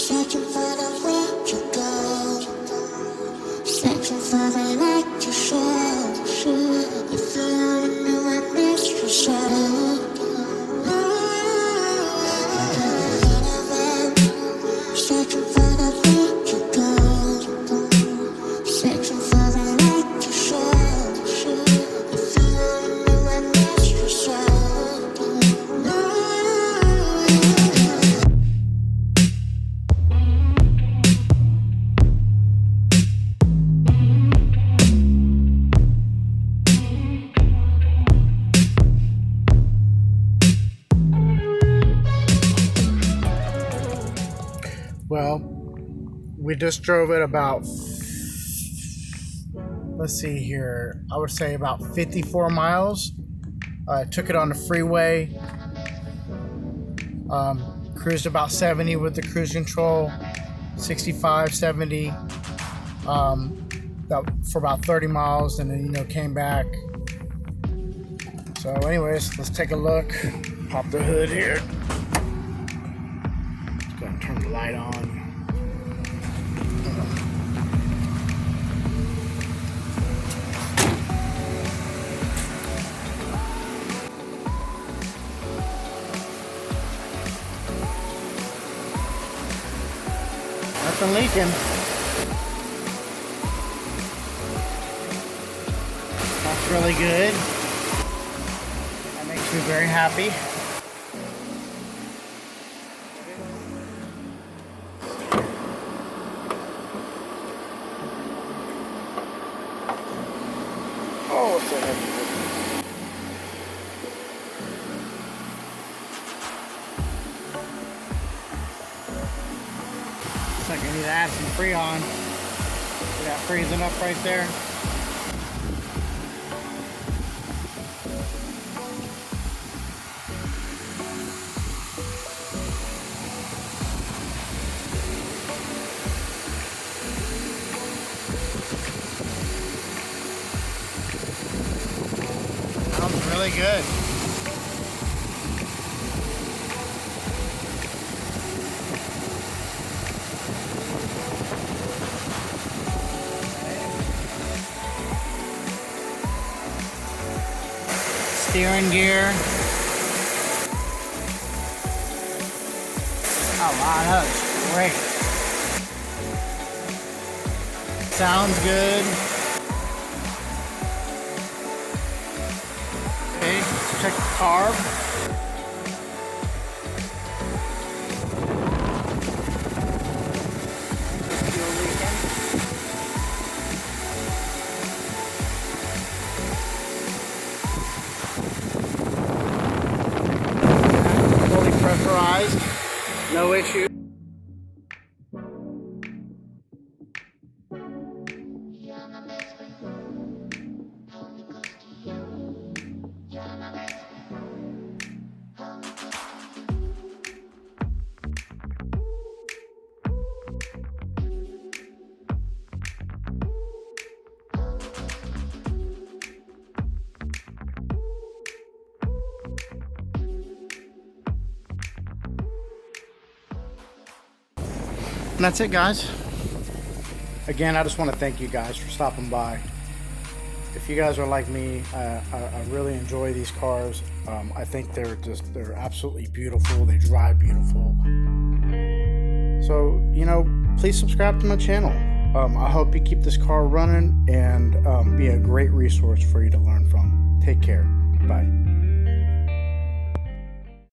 Searching for the way to go, searching for the light to show. If you only knew I missed you so. Searching for the way to go, searching for the light to show. If you only knew I missed you so. Well, we just drove it about, let's see here, I would say about 54 miles. Took it on the freeway, cruised about 70 with the cruise control, 65, 70, for about 30 miles, and then, came back. So anyways, let's take a look. Pop the hood here. Just gonna turn the light on. Nothing leaking. That's really good. That makes me very happy. Oh, it's so heavy. Looks like I need to add some Freon. See that freezing up right there? Sounds really good. Steering gear. Oh wow, that's great. Sounds good. Okay, let's check the carb. Fuel leaking. Fully pressurized, no issue. And that's it, guys. Again, I just want to thank you guys for stopping by. If you guys are like me, I really enjoy these cars. I think they're absolutely beautiful. They drive beautiful. So, please subscribe to my channel. I hope you keep this car running and be a great resource for you to learn from. Take care. Bye.